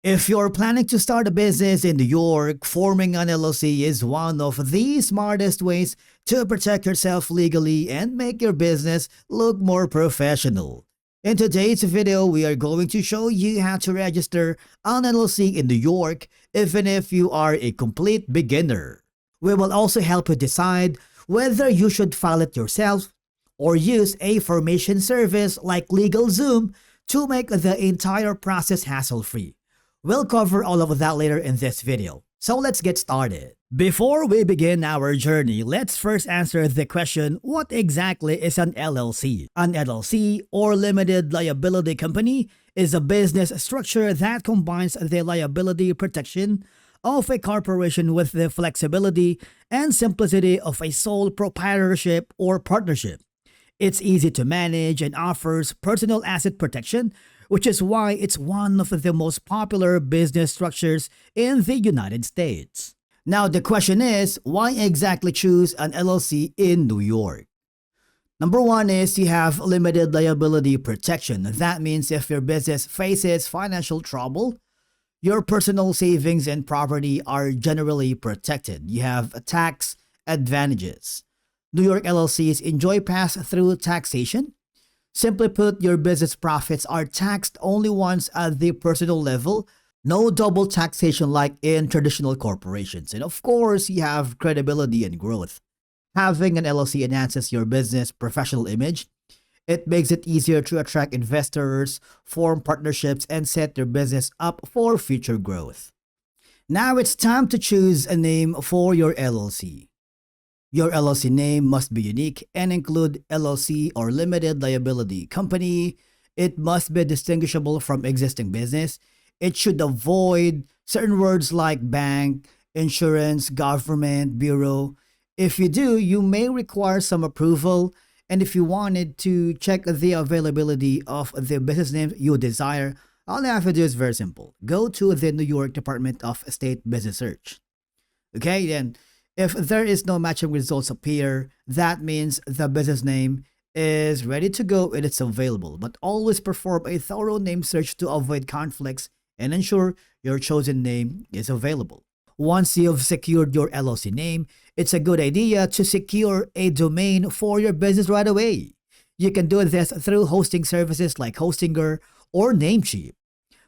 If you're planning to start a business in New York, forming an LLC is one of the smartest ways to protect yourself legally and make your business look more professional. In today's video, we are going to show you how to register an LLC in New York even if you are a complete beginner. We will also help you decide whether you should file it yourself or use a formation service like LegalZoom to make the entire process hassle-free. We'll cover all of that later in this video, so let's get started. Before we begin our journey, let's first answer the question, what exactly is an LLC? An LLC, or limited liability company, is a business structure that combines the liability protection of a corporation with the flexibility and simplicity of a sole proprietorship or partnership. It's easy to manage and offers personal asset protection, which is why it's one of the most popular business structures in the United States. Now the question is, why exactly choose an LLC in New York? Number one is you have limited liability protection. That means if your business faces financial trouble, your personal savings and property are generally protected. You have tax advantages. New York LLCs enjoy pass-through taxation. Simply put, your business profits are taxed only once at the personal level, no double taxation like in traditional corporations. And of course, you have credibility and growth. Having an LLC enhances your business professional image. It makes it easier to attract investors, form partnerships, and set your business up for future growth. Now it's time to choose a name for your LLC. Your LLC name must be unique and include LLC or limited liability company. It must be distinguishable from existing business. It should avoid certain words like bank, insurance, government, bureau. If you do, you may require some approval. And if you wanted to check the availability of the business name you desire, all you have to do is very simple. Go to the New York Department of State Business Search. Okay, then if there is no matching results appear, that means the business name is ready to go and it's available. But always perform a thorough name search to avoid conflicts and ensure your chosen name is available. Once you've secured your LLC name, it's a good idea to secure a domain for your business right away. You can do this through hosting services like Hostinger or Namecheap.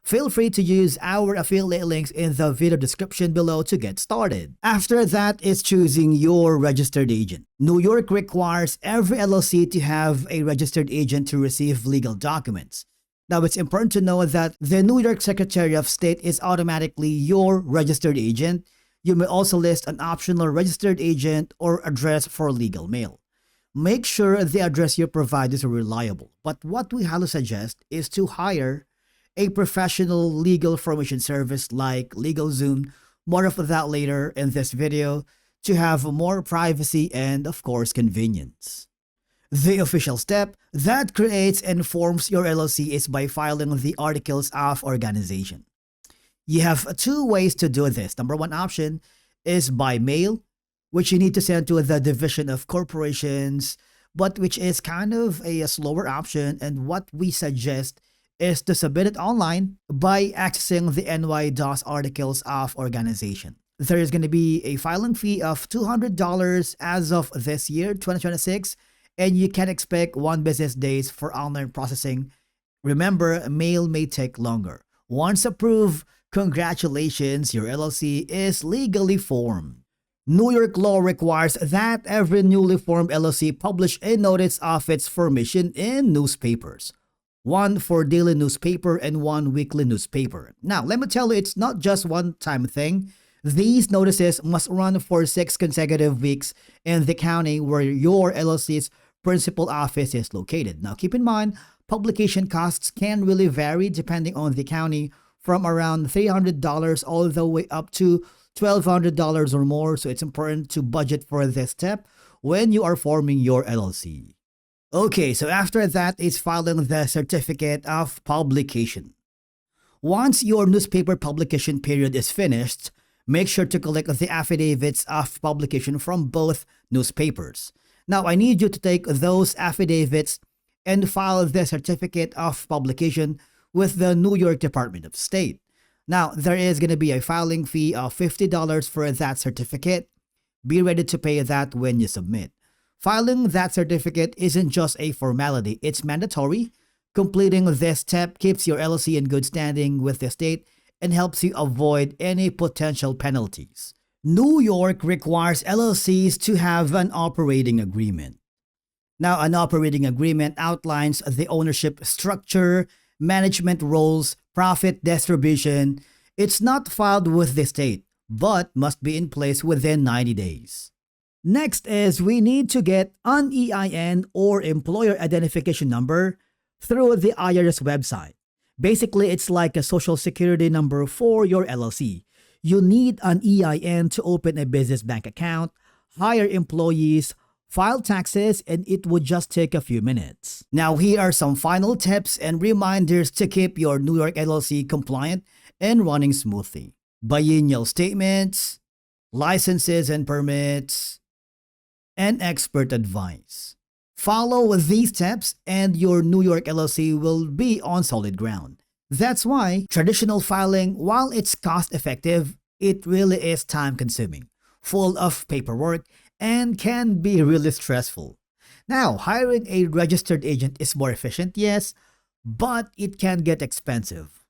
Feel free to use our affiliate links in the video description below to get started. After that is choosing your registered agent. New York requires every LLC to have a registered agent to receive legal documents. Now it's important to know that the New York Secretary of State is automatically your registered agent. You may also list an optional registered agent or address for legal mail. Make sure the address you provide is reliable, but what we highly suggest is to hire a professional legal formation service like LegalZoom. More of that later in this video to have more privacy and of course convenience. The official step that creates and forms your LLC is by filing the Articles of Organization. You have two ways to do this. Number one option is by mail, which you need to send to the Division of Corporations, but which is kind of a slower option, and what we suggest is to submit it online by accessing the NY-DOS Articles of Organization. There is going to be a filing fee of $200 as of this year, 2026, and you can expect 1 business days for online processing. Remember, mail may take longer. Once approved, congratulations, your LLC is legally formed. New York law requires that every newly formed LLC publish a notice of its formation in newspapers. 1 for daily newspaper and 1 weekly newspaper. Now, let me tell you, it's not just one-time thing. These notices must run for 6 consecutive weeks in the county where your LLC's principal office is located. Now, keep in mind, publication costs can really vary depending on the county, from around $300 all the way up to $1,200 or more. So it's important to budget for this step when you are forming your LLC. Okay, so after that is filing the certificate of publication. Once your newspaper publication period is finished, make sure to collect the affidavits of publication from both newspapers. Now, I need you to take those affidavits and file the certificate of publication with the New York Department of State. Now, there is going to be a filing fee of $50 for that certificate. Be ready to pay that when you submit. Filing that certificate isn't just a formality, it's mandatory. Completing this step keeps your LLC in good standing with the state and helps you avoid any potential penalties. New York requires LLCs to have an operating agreement. Now, an operating agreement outlines the ownership structure, management roles, profit distribution. It's not filed with the state, but must be in place within 90 days. Next is we need to get an EIN or employer identification number through the IRS website. Basically, it's like a social security number for your LLC. You need an EIN to open a business bank account, hire employees, file taxes, and it would just take a few minutes. Now, here are some final tips and reminders to keep your New York LLC compliant and running smoothly. Biennial statements, licenses and permits, and expert advice. Follow these steps and your New York LLC will be on solid ground. That's why traditional filing, while it's cost-effective, it really is time-consuming, full of paperwork, and can be really stressful. Now, hiring a registered agent is more efficient, yes, but it can get expensive.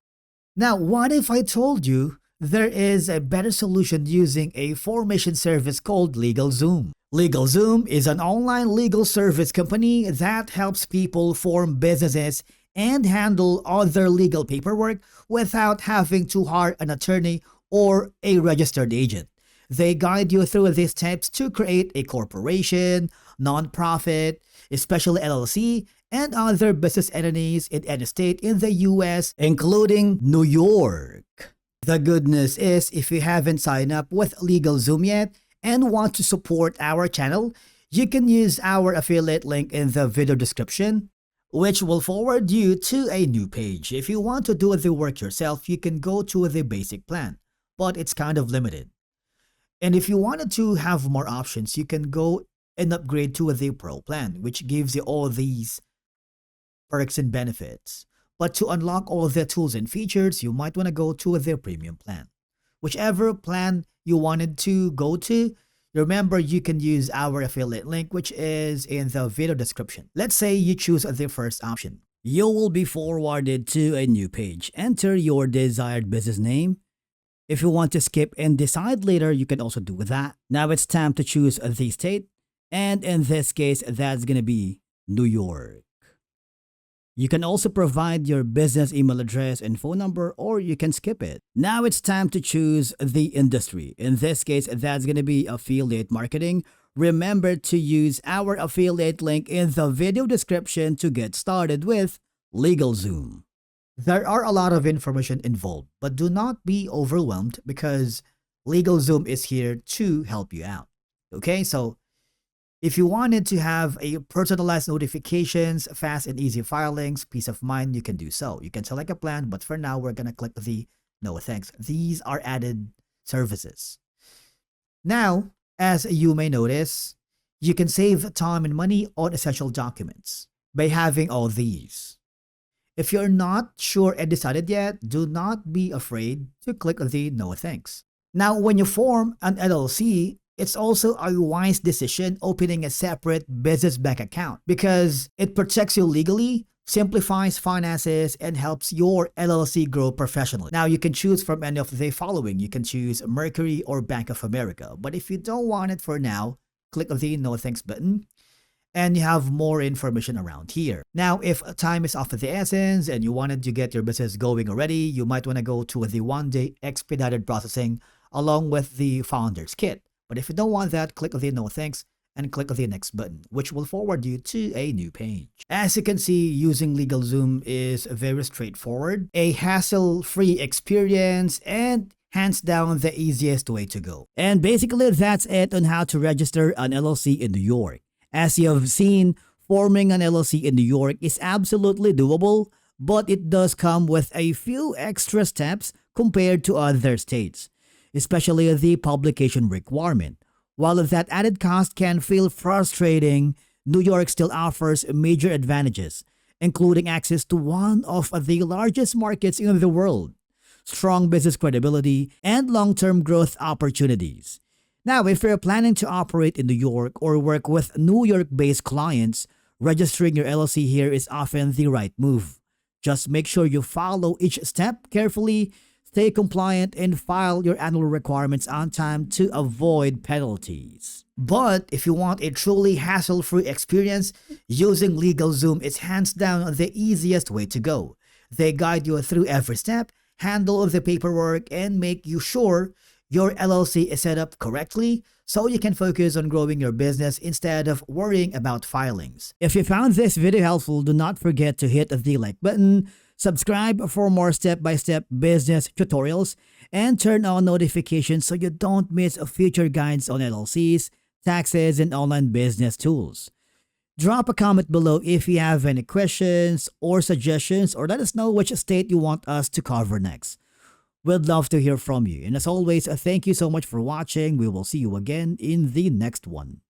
Now, what if I told you there is a better solution using a formation service called LegalZoom? LegalZoom is an online legal service company that helps people form businesses and handle other legal paperwork without having to hire an attorney or a registered agent. They guide you through these steps to create a corporation, nonprofit, especially LLC, and other business entities in any state in the US, including New York. The good news is, if you haven't signed up with LegalZoom yet and want to support our channel, you can use our affiliate link in the video description, which will forward you to a new page. If you want to do the work yourself, you can go to the basic plan, but it's kind of limited. And if you wanted to have more options, you can go and upgrade to the Pro plan, which gives you all these perks and benefits. But to unlock all the tools and features, you might want to go to the Premium plan. Whichever plan you wanted to go to, remember you can use our affiliate link, which is in the video description. Let's say you choose the first option. You will be forwarded to a new page. Enter your desired business name. If you want to skip and decide later, you can also do that. Now it's time to choose the state, and in this case, that's going to be New York. You can also provide your business email address and phone number, or you can skip it. Now it's time to choose the industry. In this case, that's going to be affiliate marketing. Remember to use our affiliate link in the video description to get started with LegalZoom. There are a lot of information involved, but do not be overwhelmed because LegalZoom is here to help you out. Okay, so if you wanted to have a personalized notifications, fast and easy filings, peace of mind, you can do so. You can select a plan, but for now, we're going to click the no thanks. These are added services. Now, as you may notice, you can save time and money on essential documents by having all these. If you're not sure and decided yet, do not be afraid to click the no thanks. Now, when you form an LLC, it's also a wise decision opening a separate business bank account because it protects you legally, simplifies finances, and helps your LLC grow professionally. Now, you can choose from any of the following. You can choose Mercury or Bank of America. But if you don't want it for now, click the no thanks button and you have more information around here. Now, if time is of the essence and you wanted to get your business going already, you might want to go to the one-day expedited processing along with the founder's kit. But if you don't want that, click the no thanks and click the next button, which will forward you to a new page. As you can see, using LegalZoom is very straightforward, a hassle-free experience, and hands down the easiest way to go. And basically, that's it on how to register an LLC in New York. As you have seen, forming an LLC in New York is absolutely doable, but it does come with a few extra steps compared to other states, especially the publication requirement. While that added cost can feel frustrating, New York still offers major advantages, including access to one of the largest markets in the world. strong business credibility, and long-term growth opportunities. Now, if you're planning to operate in New York or work with New York-based clients, registering your LLC here is often the right move. Just make sure you follow each step carefully, stay compliant, and file your annual requirements on time to avoid penalties. But if you want a truly hassle-free experience, using LegalZoom is hands down the easiest way to go. They guide you through every step, handle the paperwork, and make you sure your LLC is set up correctly so you can focus on growing your business instead of worrying about filings. If you found this video helpful, do not forget to hit the like button, subscribe for more step-by-step business tutorials, and turn on notifications so you don't miss future guides on LLCs, taxes, and online business tools. Drop a comment below if you have any questions or suggestions, or let us know which state you want us to cover next. We'd love to hear from you. And as always, thank you so much for watching. We will see you again in the next one.